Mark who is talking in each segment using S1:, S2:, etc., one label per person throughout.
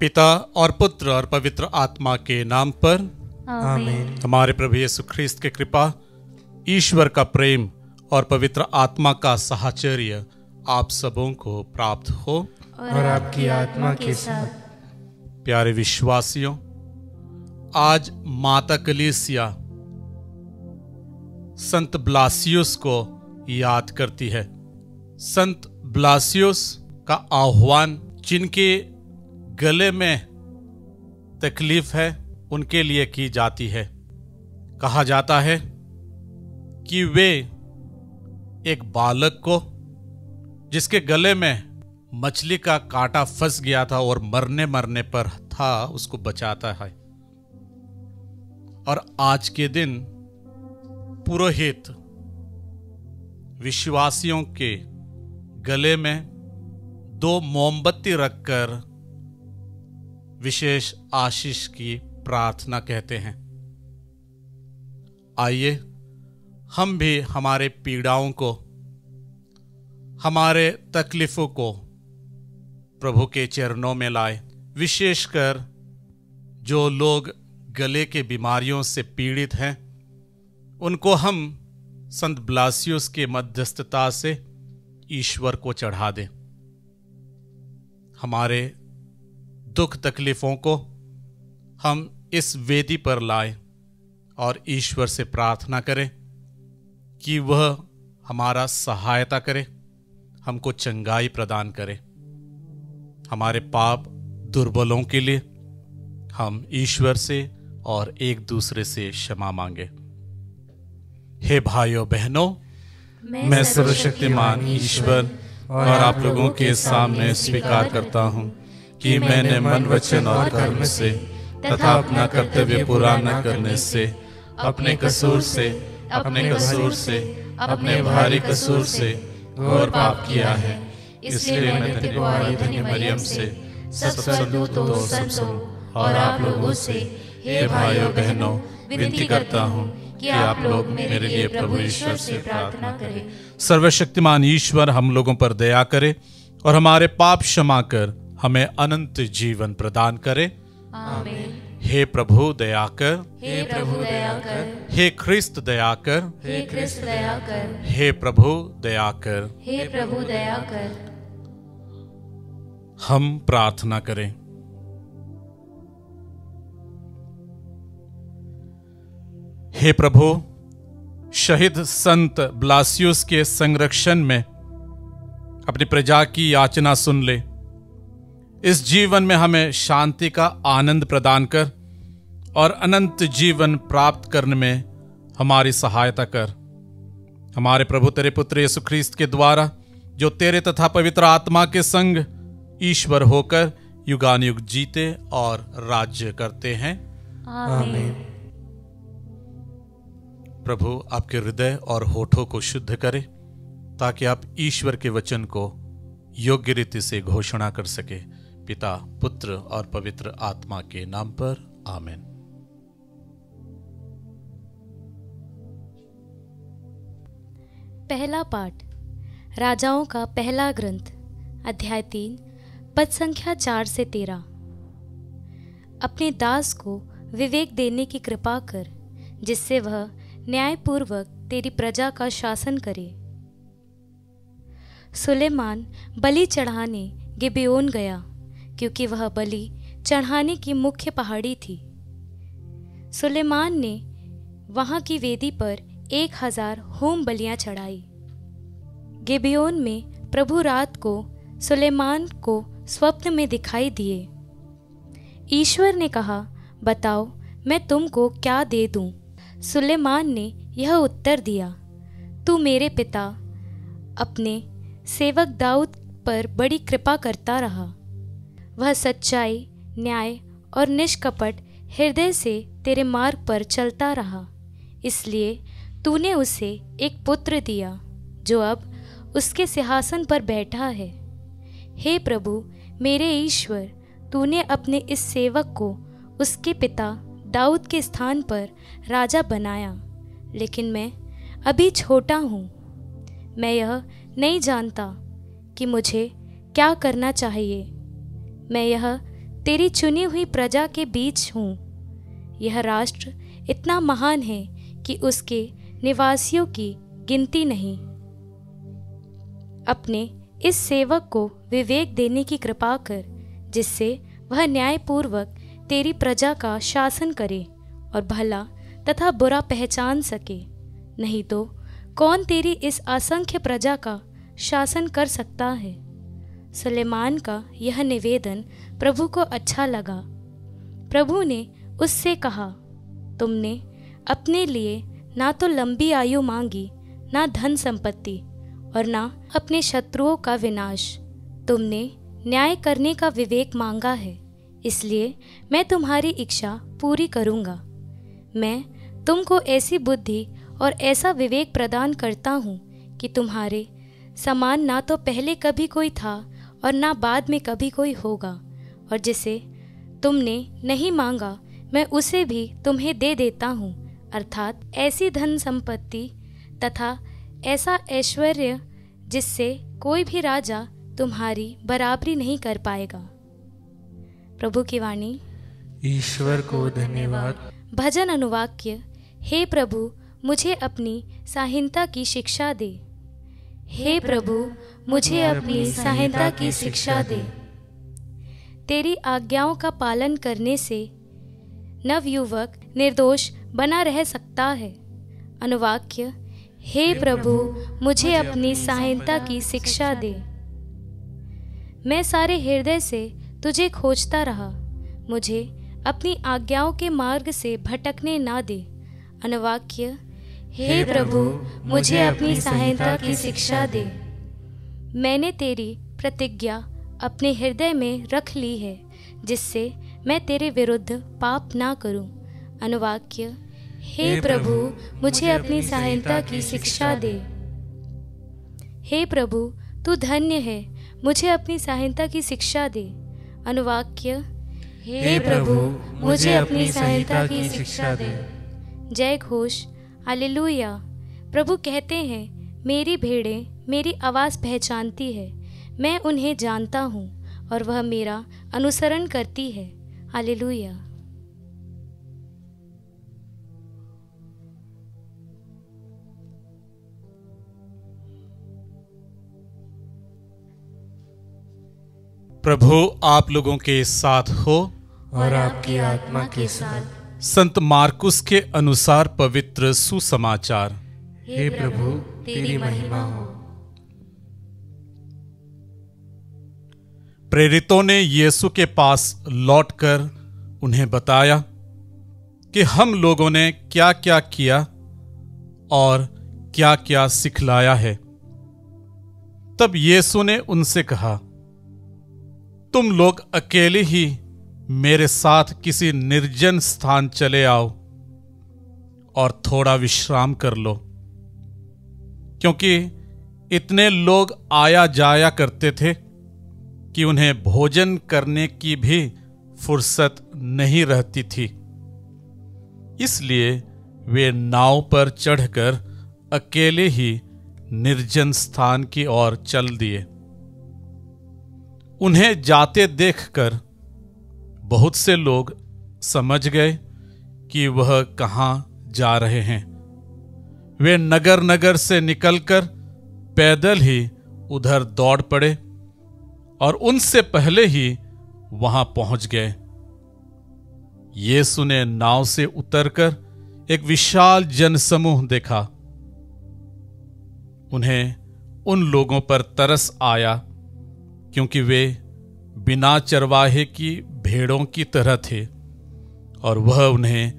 S1: पिता और पुत्र और पवित्र आत्मा के नाम पर
S2: आमीन।
S1: हमारे प्रभु यीशु ख्रीस्त की कृपा, ईश्वर का प्रेम और पवित्र आत्मा का साहचर्य आप सबों को प्राप्त हो
S2: और आपकी आत्मा के साथ।
S1: प्यारे विश्वासियों, आज माता कलीसिया संत ब्लासियुस को याद करती है। संत ब्लासियुस का आह्वान जिनके गले में तकलीफ है उनके लिए की जाती है। कहा जाता है कि वे एक बालक को जिसके गले में मछली का कांटा फंस गया था और मरने पर था, उसको बचाता है। और आज के दिन पुरोहित विश्वासियों के गले में 2 मोमबत्ती रखकर विशेष आशीष की प्रार्थना कहते हैं। आइए हम भी हमारे पीड़ाओं को, हमारे तकलीफों को प्रभु के चरणों में लाए। विशेषकर जो लोग गले के बीमारियों से पीड़ित हैं, उनको हम संत ब्लासियुस के मध्यस्थता से ईश्वर को चढ़ा दें। हमारे दुख तकलीफों को हम इस वेदी पर लाएं और ईश्वर से प्रार्थना करें कि वह हमारा सहायता करे, हमको चंगाई प्रदान करे। हमारे पाप दुर्बलों के लिए हम ईश्वर से और एक दूसरे से क्षमा मांगे। हे भाइयों बहनों, मैं सर्वशक्तिमान ईश्वर और आप लोगों के सामने स्वीकार करता हूँ कि मैंने मन, वचन और कर्म से तथा अपना कर्तव्य पूरा न करने से, अपने कसूर से, अपने भारी कसूर से घोर पाप किया है। इसलिए मैं धन्य मरियम से, सब स्वर्गदूतों और आप लोगों से, हे भाइयों बहनों, विनती करता हूँ कि आप लोग मेरे लिए प्रभु ईश्वर से प्रार्थना करें। सर्वशक्तिमान ईश्वर हम लोगों पर दया करे और हमारे पाप क्षमा कर हमें अनंत जीवन प्रदान करे। आमीन। हे प्रभु दया कर,
S2: हे प्रभु दया कर,
S1: हे ख्रिस्त दया कर,
S2: हे ख्रिस्त दया कर,
S1: हे प्रभु दया कर।
S2: हे प्रभु दया कर।
S1: हम प्रार्थना करें। हे प्रभु, शहीद संत ब्लासियुस के संरक्षण में अपनी प्रजा की याचना सुन ले। इस जीवन में हमें शांति का आनंद प्रदान कर और अनंत जीवन प्राप्त करने में हमारी सहायता कर। हमारे प्रभु तेरे पुत्र यीशु ख्रीस्त के द्वारा, जो तेरे तथा पवित्र आत्मा के संग ईश्वर होकर युगानुयुग जीते और राज्य करते हैं।
S2: आमीन।
S1: प्रभु आपके हृदय और होठों को शुद्ध करे ताकि आप ईश्वर के वचन को योग्य रीति से घोषणा कर सके। पिता, पुत्र और पवित्र आत्मा के नाम पर आमीन।
S3: पहला पाठ राजाओं का पहला ग्रंथ, अध्याय 3, पद संख्या 4 से 13। अपने दास को विवेक देने की कृपा कर, जिससे वह न्यायपूर्वक तेरी प्रजा का शासन करे। सुलेमान बलि चढ़ाने गिबेओन गया, क्योंकि वह बलि चढ़ाने की मुख्य पहाड़ी थी। सुलेमान ने वहां की वेदी पर 1000 होम बलियां चढ़ाई। गिबेओन में प्रभु रात को सुलेमान को स्वप्न में दिखाई दिए। ईश्वर ने कहा, बताओ मैं तुमको क्या दे दूं? सुलेमान ने यह उत्तर दिया, तू मेरे पिता अपने सेवक दाऊद पर बड़ी कृपा करता रहा। वह सच्चाई, न्याय और निष्कपट हृदय से तेरे मार्ग पर चलता रहा, इसलिए तूने उसे एक पुत्र दिया जो अब उसके सिंहासन पर बैठा है। हे प्रभु मेरे ईश्वर, तूने अपने इस सेवक को उसके पिता दाऊद के स्थान पर राजा बनाया, लेकिन मैं अभी छोटा हूँ। मैं यह नहीं जानता कि मुझे क्या करना चाहिए। मैं यह तेरी चुनी हुई प्रजा के बीच हूँ। यह राष्ट्र इतना महान है कि उसके निवासियों की गिनती नहीं। अपने इस सेवक को विवेक देने की कृपा कर, जिससे वह न्यायपूर्वक तेरी प्रजा का शासन करे और भला तथा बुरा पहचान सके। नहीं तो कौन तेरी इस असंख्य प्रजा का शासन कर सकता है। सुलेमान का यह निवेदन प्रभु को अच्छा लगा। प्रभु ने उससे कहा, तुमने अपने लिए ना तो लंबी आयु मांगी, ना धन संपत्ति और ना अपने शत्रुओं का विनाश। तुमने न्याय करने का विवेक मांगा है, इसलिए मैं तुम्हारी इच्छा पूरी करूँगा। मैं तुमको ऐसी बुद्धि और ऐसा विवेक प्रदान करता हूँ कि तुम्हारे समान ना तो पहले कभी कोई था और ना बाद में कभी कोई होगा। और जिसे तुमने नहीं मांगा मैं उसे भी तुम्हें दे देता हूँ, अर्थात ऐसी धन संपत्ति तथा ऐसा ऐश्वर्य जिससे कोई भी राजा तुम्हारी बराबरी नहीं कर पाएगा। प्रभु की वाणी।
S4: ईश्वर को धन्यवाद।
S3: भजन अनुवाक्य। हे प्रभु, मुझे अपनी साहिंता की शिक्षा दे। हे प्रभु, मुझे अपनी साहिंता की शिक्षा दे। तेरी आज्ञाओं का पालन करने से नवयुवक निर्दोष बना रह सकता है। अनुवाक्य। हे प्रभु, मुझे अपनी साहिंता की शिक्षा दे। मैं सारे हृदय से तुझे खोजता रहा, मुझे अपनी आज्ञाओं के मार्ग से भटकने ना दे। अनुवाक्य। हे प्रभु, मुझे अपनी सहायता की शिक्षा दे। मैंने तेरी प्रतिज्ञा अपने हृदय में रख ली है, जिससे मैं तेरे विरुद्ध पाप ना करूं। अनुवाक्य। हे प्रभु, मुझे अपनी सहायता की शिक्षा दे। हे प्रभु, तू धन्य है, मुझे अपनी सहायता की शिक्षा दे। अनुवाक्य। हे प्रभु, मुझे अपनी सहायता की शिक्षा दे। जय घोष। हालेलुया। प्रभु कहते हैं, मेरी भेड़ें मेरी आवाज़ पहचानती है, मैं उन्हें जानता हूँ और वह मेरा अनुसरण करती है। हालेलुया।
S1: प्रभु आप लोगों के साथ हो
S4: और आपकी आत्मा के साथ।
S1: संत मार्कुस के अनुसार पवित्र सुसमाचार।
S4: हे प्रभु, तेरी महिमा हो।
S1: प्रेरितों ने यीशु के पास लौटकर उन्हें बताया कि हम लोगों ने क्या क्या किया और क्या क्या सिखलाया है। तब यीशु ने उनसे कहा, तुम लोग अकेले ही मेरे साथ किसी निर्जन स्थान चले आओ और थोड़ा विश्राम कर लो, क्योंकि इतने लोग आया जाया करते थे कि उन्हें भोजन करने की भी फुर्सत नहीं रहती थी। इसलिए वे नाव पर चढ़कर अकेले ही निर्जन स्थान की ओर चल दिए। उन्हें जाते देखकर बहुत से लोग समझ गए कि वह कहाँ जा रहे हैं। वे नगर नगर से निकलकर पैदल ही उधर दौड़ पड़े और उनसे पहले ही वहां पहुंच गए। यीशु ने नाव से उतरकर एक विशाल जनसमूह देखा। उन्हें उन लोगों पर तरस आया, क्योंकि वे बिना चरवाहे की भेड़ों की तरह थे और वह उन्हें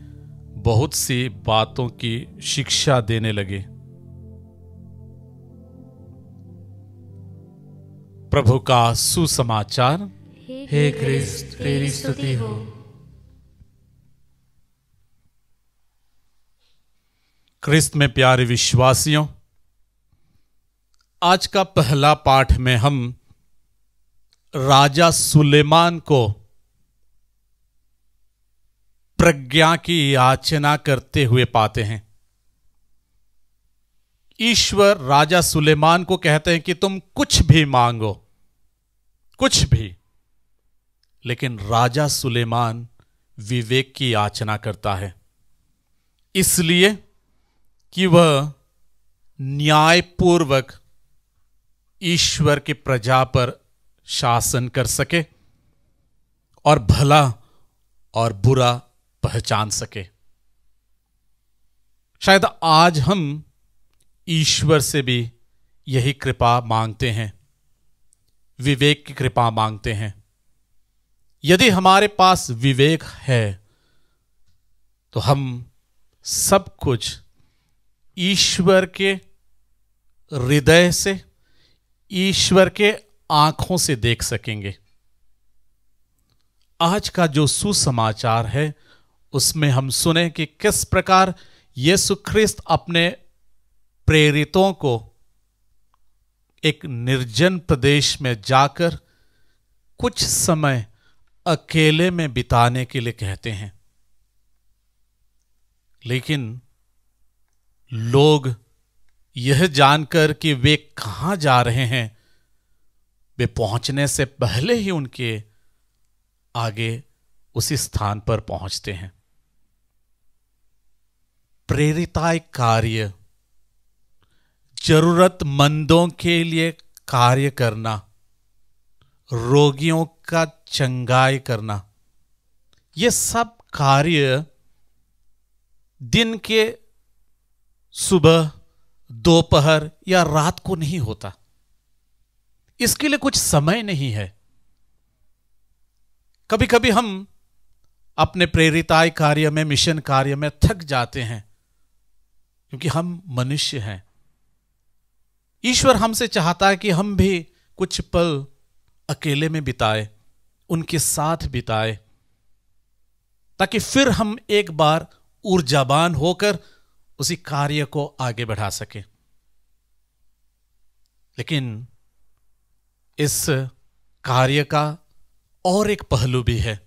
S1: बहुत सी बातों की शिक्षा देने लगे। प्रभु का सुसमाचार।
S4: हे क्रिस्त, तेरी स्तुति हो।
S1: क्रिस्त में प्यारे विश्वासियों, आज का पहला पाठ में हम राजा सुलेमान को प्रज्ञा की याचना करते हुए पाते हैं। ईश्वर राजा सुलेमान को कहते हैं कि तुम कुछ भी मांगो, कुछ भी, लेकिन राजा सुलेमान विवेक की याचना करता है, इसलिए कि वह न्यायपूर्वक ईश्वर की प्रजा पर शासन कर सके और भला और बुरा पहचान सके। शायद आज हम ईश्वर से भी यही कृपा मांगते हैं, विवेक की कृपा मांगते हैं। यदि हमारे पास विवेक है तो हम सब कुछ ईश्वर के हृदय से, ईश्वर के आंखों से देख सकेंगे। आज का जो सुसमाचार है उसमें हम सुने कि किस प्रकार यीशु ख्रिस्त अपने प्रेरितों को एक निर्जन प्रदेश में जाकर कुछ समय अकेले में बिताने के लिए कहते हैं, लेकिन लोग यह जानकर कि वे कहां जा रहे हैं, वे पहुंचने से पहले ही उनके आगे उसी स्थान पर पहुंचते हैं। प्रेरिताय कार्य, जरूरतमंदों के लिए कार्य करना, रोगियों का चंगाई करना, ये सब कार्य दिन के सुबह, दोपहर या रात को नहीं होता। इसके लिए कुछ समय नहीं है। कभी कभी हम अपने प्रेरिताय कार्य में, मिशन कार्य में थक जाते हैं, क्योंकि हम मनुष्य हैं। ईश्वर हमसे चाहता है कि हम भी कुछ पल अकेले में बिताए, उनके साथ बिताए, ताकि फिर हम एक बार ऊर्जावान होकर उसी कार्य को आगे बढ़ा सके। लेकिन इस कार्य का और एक पहलू भी है।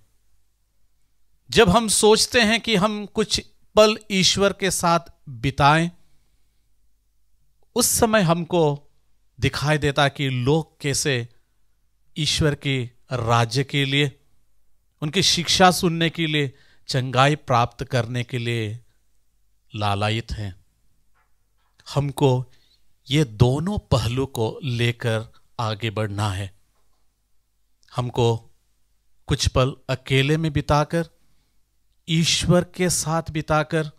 S1: जब हम सोचते हैं कि हम कुछ पल ईश्वर के साथ बिताएं, उस समय हमको दिखाई देता कि लोग कैसे ईश्वर के राज्य के लिए, उनकी शिक्षा सुनने के लिए, चंगाई प्राप्त करने के लिए लालायित हैं। हमको ये दोनों पहलू को लेकर आगे बढ़ना है। हमको कुछ पल अकेले में बिताकर, ईश्वर के साथ बिताकर,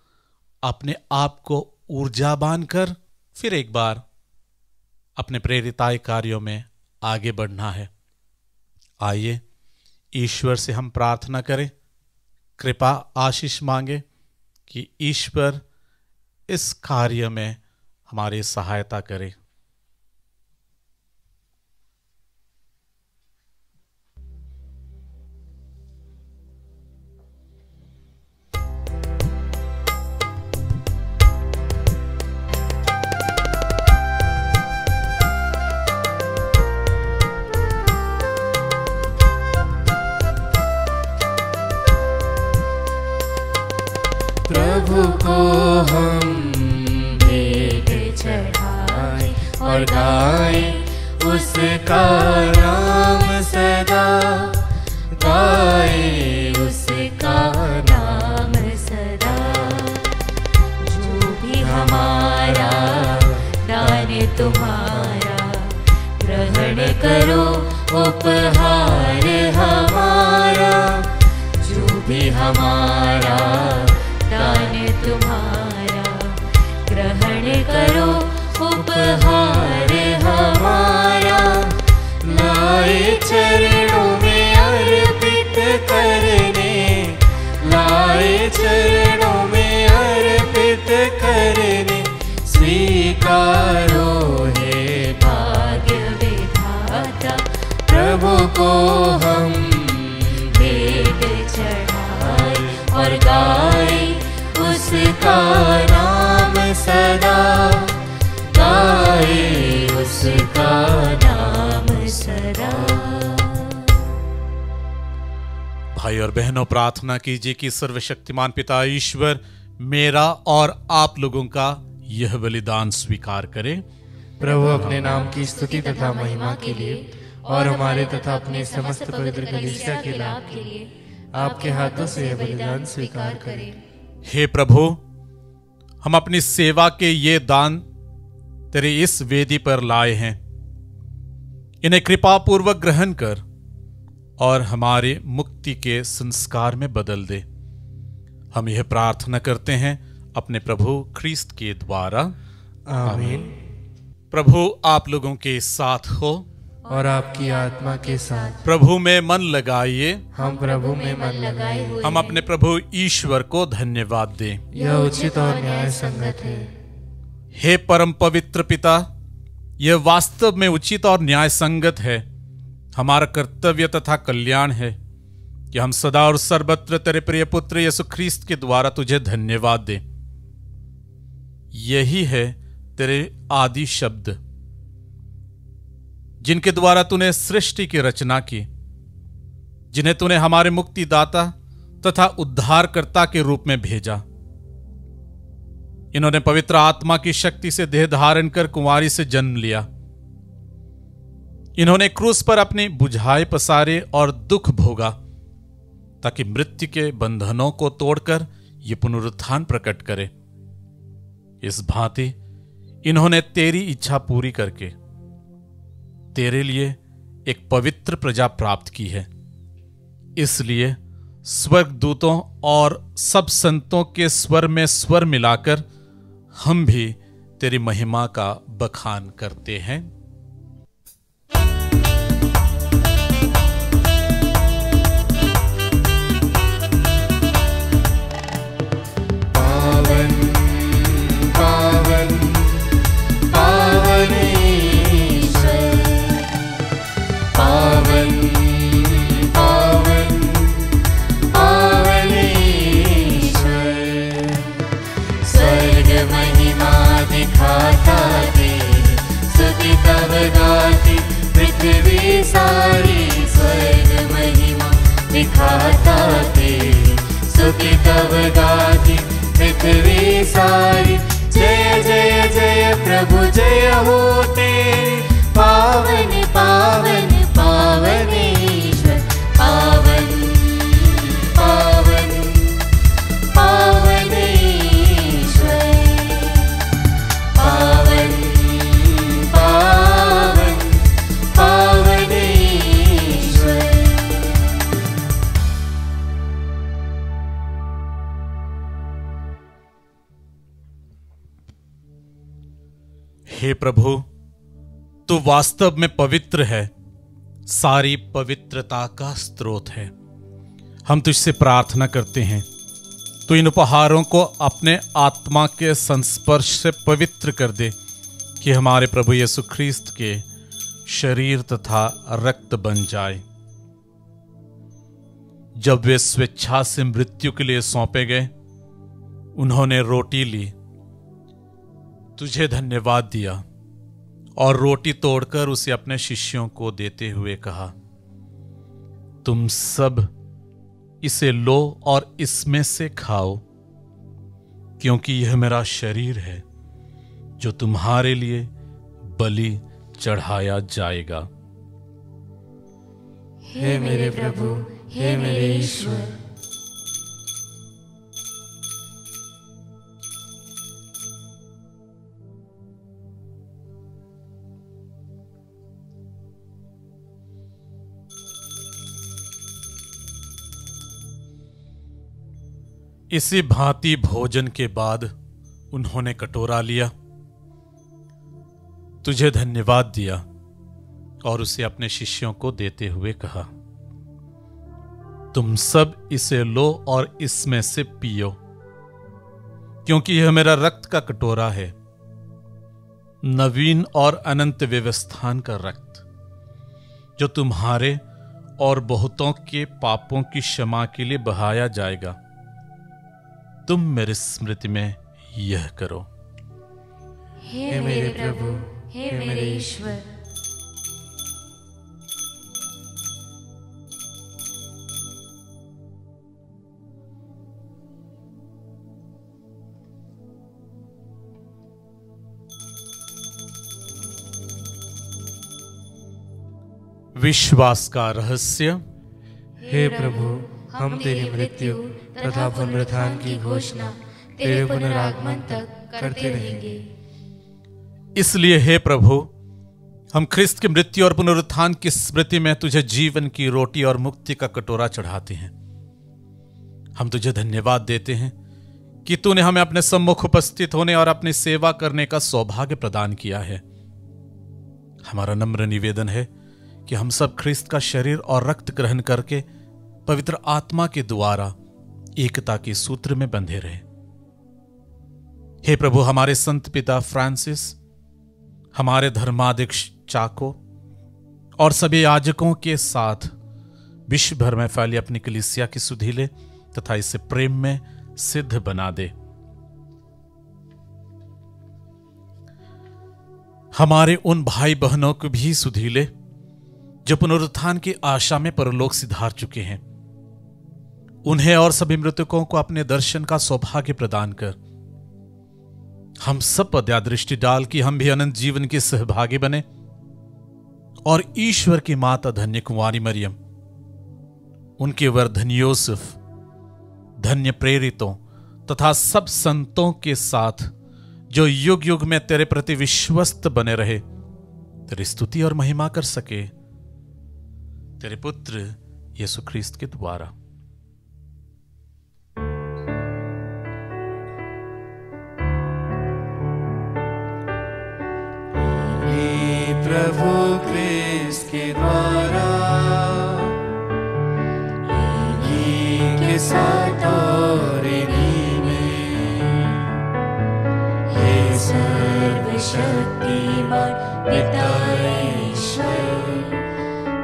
S1: अपने आप को ऊर्जावान कर फिर एक बार अपने प्रेरिताय कार्यों में आगे बढ़ना है। आइए ईश्वर से हम प्रार्थना करें, कृपा आशीष मांगे कि ईश्वर इस कार्य में हमारी सहायता करे।
S4: प्रभु को हम भेंट चढ़ाए और गाए उसका नाम सदा, गाए उसका नाम सदा। जो भी हमारा दान तुम्हारा, ग्रहण करो उपहार हमारा। जो भी हमारा दान तुम्हारा, ग्रहण करो उपहार हमारा। लाए चरणों में अर्पित करने, लाए चरणों में अर्पित करने। स्वीकारो हे भाग्य विधाता, प्रभु को हम भेंट चढ़ाए और गाए उसका नाम सदा, गाए उसका नाम सदा।
S1: भाई और बहनों, प्रार्थना कीजिए कि सर्वशक्तिमान पिता ईश्वर मेरा और आप लोगों का यह बलिदान स्वीकार करे।
S4: प्रभु अपने नाम की स्तुति तथा महिमा के लिए और हमारे तथा अपने समस्त पवित्र कलीसिया के लाभ के लिए आपके हाथों से यह बलिदान स्वीकार करें।
S1: हे प्रभु, हम अपनी सेवा के ये दान तेरे इस वेदी पर लाए हैं। इन्हें कृपा पूर्वक ग्रहण कर और हमारे मुक्ति के संस्कार में बदल दे। हम यह प्रार्थना करते हैं अपने प्रभु ख्रीस्त के द्वारा,
S4: आमीन।
S1: प्रभु आप लोगों के साथ हो
S4: और आपकी आत्मा के साथ।
S1: प्रभु में मन लगाइए।
S4: हम प्रभु में मन लगाए हुए
S1: हम अपने प्रभु ईश्वर को धन्यवाद दें।
S4: यह उचित और न्याय संगत है।
S1: हे परम पवित्र पिता, यह वास्तव में उचित और न्याय संगत है। हमारा कर्तव्य तथा कल्याण है कि हम सदा और सर्वत्र तेरे प्रिय पुत्र यीशु ख्रीस्त के द्वारा तुझे धन्यवाद दें। यही है तेरे आदि शब्द जिनके द्वारा तूने सृष्टि की रचना की, जिन्हें तूने हमारे मुक्तिदाता तथा उद्धारकर्ता के रूप में भेजा। इन्होंने पवित्र आत्मा की शक्ति से देह धारण कर कुंवारी से जन्म लिया। इन्होंने क्रूस पर अपने बुझाए पसारे और दुख भोगा ताकि मृत्यु के बंधनों को तोड़कर ये पुनरुत्थान प्रकट करे। इस भांति इन्होंने तेरी इच्छा पूरी करके तेरे लिए एक पवित्र प्रजा प्राप्त की है। इसलिए स्वर्गदूतों और सब संतों के स्वर में स्वर मिलाकर हम भी तेरी महिमा का बखान करते हैं।
S4: पावन पावन पावन ईश्वर, पावन पावन पावन ईश्वर। स्वर्ग महिमा दिखाता तेरी, स्तुति तब गाती पृथ्वी सारी। स्वर्ग महिमा दिखाता तेरी, स्तुति तब गाती पृथ्वी सारी। जय जय जय प्रभु जय हो तेरी, पावन पावन पावन ईश्वर। पावन पावन पावन ईश्वर, पावन पावन पावन ईश्वर।
S1: हे प्रभु, तू वास्तव में पवित्र है, सारी पवित्रता का स्रोत है। हम तुझसे प्रार्थना करते हैं, तू इन उपहारों को अपने आत्मा के संस्पर्श से पवित्र कर दे कि हमारे प्रभु यीशु ख्रीस्त के शरीर तथा रक्त बन जाए। जब वे स्वेच्छा से मृत्यु के लिए सौंपे गए, उन्होंने रोटी ली, तुझे धन्यवाद दिया और रोटी तोड़कर उसे अपने शिष्यों को देते हुए कहा, तुम सब इसे लो और इसमें से खाओ, क्योंकि यह मेरा शरीर है जो तुम्हारे लिए बलि चढ़ाया जाएगा।
S4: हे मेरे प्रभु, हे मेरे ईश्वर।
S1: इसी भांति भोजन के बाद उन्होंने कटोरा लिया, तुझे धन्यवाद दिया और उसे अपने शिष्यों को देते हुए कहा, तुम सब इसे लो और इसमें से पियो, क्योंकि यह मेरा रक्त का कटोरा है, नवीन और अनंत व्यवस्थान का रक्त, जो तुम्हारे और बहुतों के पापों की क्षमा के लिए बहाया जाएगा। तुम मेरी स्मृति में यह करो।
S4: हे मेरे प्रभु, हे मेरे ईश्वर।
S1: विश्वास का रहस्य।
S4: हे प्रभु, हम तेरी मृत्यु तथा पुनरुत्थान की घोषणा तेरे पुनरागमन तक करते रहेंगे।
S1: इसलिए हे प्रभु, हम ख्रिस्त की मृत्यु और पुनरुत्थान की स्मृति में तुझे जीवन की रोटी और मुक्ति का कटोरा चढ़ाते हैं। हम तुझे धन्यवाद देते हैं कि तूने हमें अपने सम्मुख उपस्थित होने और अपनी सेवा करने का सौभाग्य प्रदान किया है। हमारा नम्र निवेदन है कि हम सब ख्रिस्त का शरीर और रक्त ग्रहण करके पवित्र आत्मा के द्वारा एकता के सूत्र में बंधे रहे। हे प्रभु, हमारे संत पिता फ्रांसिस, हमारे धर्माध्यक्ष चाको और सभी याजकों के साथ विश्व भर में फैली अपनी कलीसिया की सुधि ले तथा इसे प्रेम में सिद्ध बना दे। हमारे उन भाई बहनों को भी सुधि ले जो पुनरुत्थान की आशा में परलोक सिधार चुके हैं। उन्हें और सभी मृतकों को अपने दर्शन का सौभाग्य प्रदान कर हम सब पर दया दृष्टि डाल कि हम भी अनंत जीवन के सहभागी बने और ईश्वर की माता धन्य कुंवारी मरियम, उनके वर धन्य यूसुफ, धन्य प्रेरितों तथा सब संतों के साथ जो युग युग में तेरे प्रति विश्वस्त बने रहे, तेरी स्तुति और महिमा कर सके, तेरे पुत्र यीशु ख्रीस्त के द्वारा।
S4: प्रभु ख्रीस्त के द्वारा इन्हीं के साथ और इन्हीं में हे सर्वशक्तिमान पिता ईश्वर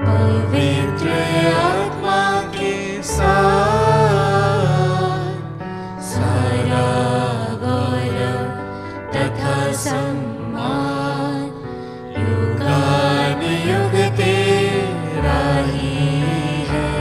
S4: पवित्र आत्मा के साथ सारा गौरव तथा सम्मान युगान युग तेरा ही है।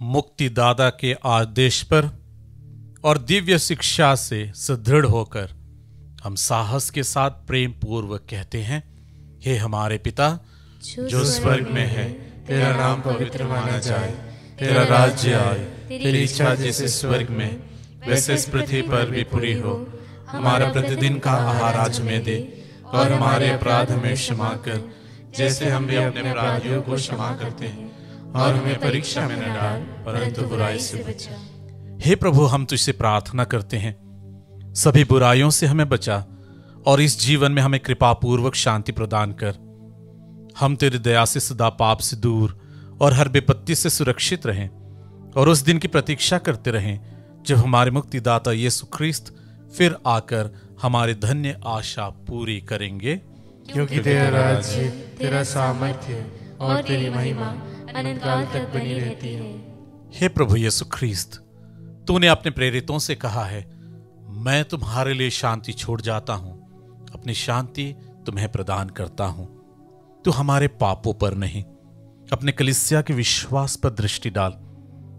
S1: मुक्तिदाता के आदेश पर और दिव्य शिक्षा से सुदृढ़ होकर हम साहस के साथ प्रेम पूर्वक कहते हैं, हे हमारे पिता जो स्वर्ग में है,
S4: तेरा नाम पवित्र माना जाए,
S1: तेरा राज्य आए, तेरी इच्छा जैसे स्वर्ग में वैसे इस पृथ्वी पर भी पूरी हो। हमारा प्रतिदिन का आहार आज हमें दे और हमारे अपराध हमें क्षमा कर जैसे हम भी अपने अपराधियों को क्षमा करते हैं, और हमें परीक्षा में न डाल परंतु बुराई से बचा। हे प्रभु, हम तुझसे प्रार्थना करते हैं, सभी बुराइयों से हमें बचा और इस जीवन में हमें कृपा पूर्वक शांति प्रदान कर। हम तेरी दया से सदा पाप से दूर और हर विपत्ति से सुरक्षित रहें और उस दिन की प्रतीक्षा करते रहें जब हमारे मुक्तिदाता यीशु ख्रीस्त फिर आकर हमारी धन्य आशा पूरी करेंगे।
S4: क्योंकि तेरा राज्य, तेरा सामर्थ्य और तेरी महिमा अनंत काल तक बनी रहती है।
S1: हे प्रभु यीशु ख्रीस्त, तूने अपने प्रेरितों से कहा है, मैं तुम्हारे लिए शांति छोड़ जाता हूं, अपनी शांति तुम्हें प्रदान करता हूं। तू हमारे पापों पर नहीं, अपने कलीसिया के विश्वास पर दृष्टि डाल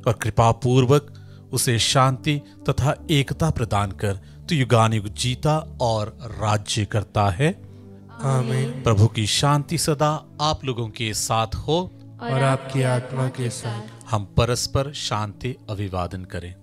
S1: और कृपा पूर्वक उसे शांति तथा एकता प्रदान कर। तू युगानुयुग जीता और राज्य करता है।
S4: आमीन।
S1: प्रभु की शांति सदा आप लोगों के साथ हो
S4: और आपकी आत्मा के साथ।
S1: हम परस्पर शांति अभिवादन करें।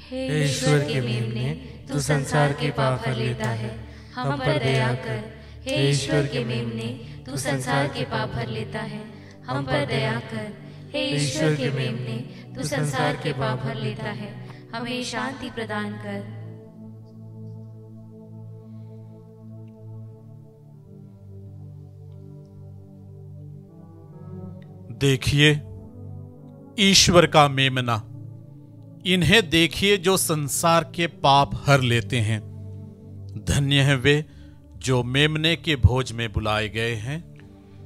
S2: हे
S4: ईश्वर के मेमने, तू संसार के पाप हर लेता है, हम पर दया कर।
S2: हे ईश्वर के मेमने, तू संसार के पाप हर लेता है, हम पर दया कर। हे ईश्वर के मेमने, तू संसार के पाप हर लेता है, हमें शांति प्रदान कर।
S1: देखिए ईश्वर का मेमना, इन्हें देखिए जो संसार के पाप हर लेते हैं। धन्य है वे जो मेमने के भोज में बुलाए गए हैं।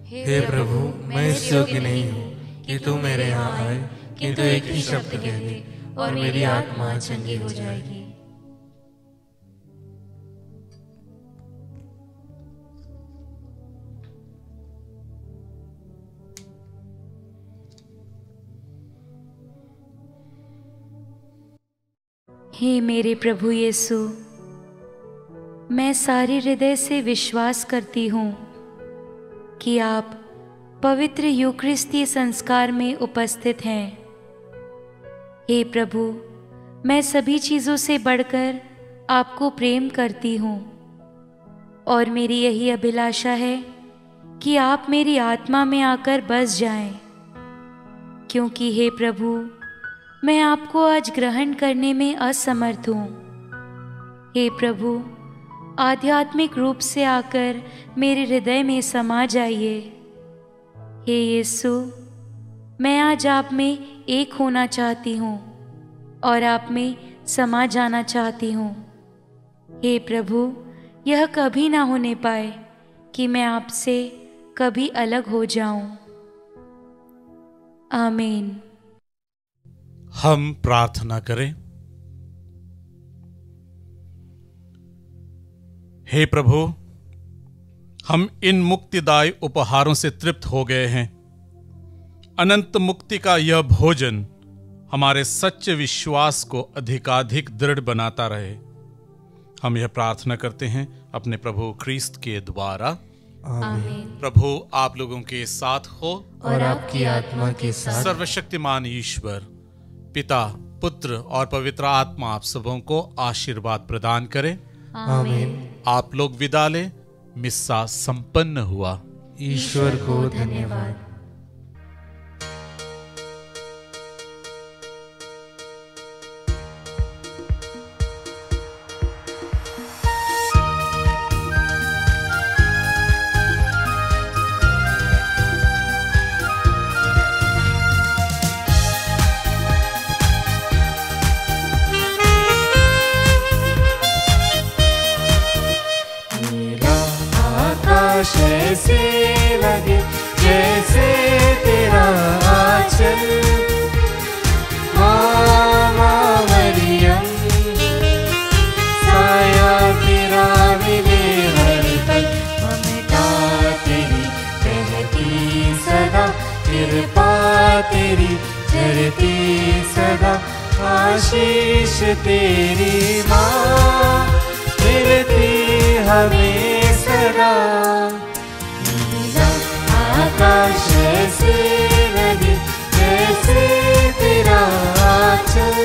S4: हे प्रभु, मैं इस योग्य नहीं हूँ कि तू मेरे यहाँ आए, किंतु एक ही शब्द कह दे और मेरी आत्मा चंगी हो जाएगी।
S3: हे मेरे प्रभु यीशु, मैं सारे हृदय से विश्वास करती हूँ कि आप पवित्र यूकरिस्ती संस्कार में उपस्थित हैं। हे प्रभु, मैं सभी चीज़ों से बढ़कर आपको प्रेम करती हूँ और मेरी यही अभिलाषा है कि आप मेरी आत्मा में आकर बस जाएं, क्योंकि हे प्रभु, मैं आपको आज ग्रहण करने में असमर्थ हूँ। हे प्रभु, आध्यात्मिक रूप से आकर मेरे हृदय में समा जाइए। हे यीशु, मैं आज आप में एक होना चाहती हूँ और आप में समा जाना चाहती हूँ। हे प्रभु, यह कभी ना होने पाए कि मैं आपसे कभी अलग हो जाऊं। आमीन।
S1: हम प्रार्थना करें। हे प्रभु, हम इन मुक्तिदायी उपहारों से तृप्त हो गए हैं। अनंत मुक्ति का यह भोजन हमारे सच्चे विश्वास को अधिकाधिक दृढ़ बनाता रहे। हम यह प्रार्थना करते हैं अपने प्रभु ख्रीस्त के द्वारा।
S3: आमीन।
S1: प्रभु आप लोगों के साथ हो
S4: और आपकी आत्मा के साथ।
S1: सर्वशक्तिमान ईश्वर पिता, पुत्र और पवित्र आत्मा आप सबों को आशीर्वाद प्रदान करे।
S4: आमीन।
S1: आप लोग विदा लें। मिस्सा संपन्न हुआ।
S4: ईश्वर को धन्यवाद।
S5: ऐसे लगे जैसे तेरा आंचल, मामा मरियम, साया तेरा मिले हर पल, ममता तेरी बहती सदा, कृपा तेरी झरती सदा, आशीष तेरी माँ मिलती हमें सदा। आकाश ऐसे लगे जैसे तेरा आंचल,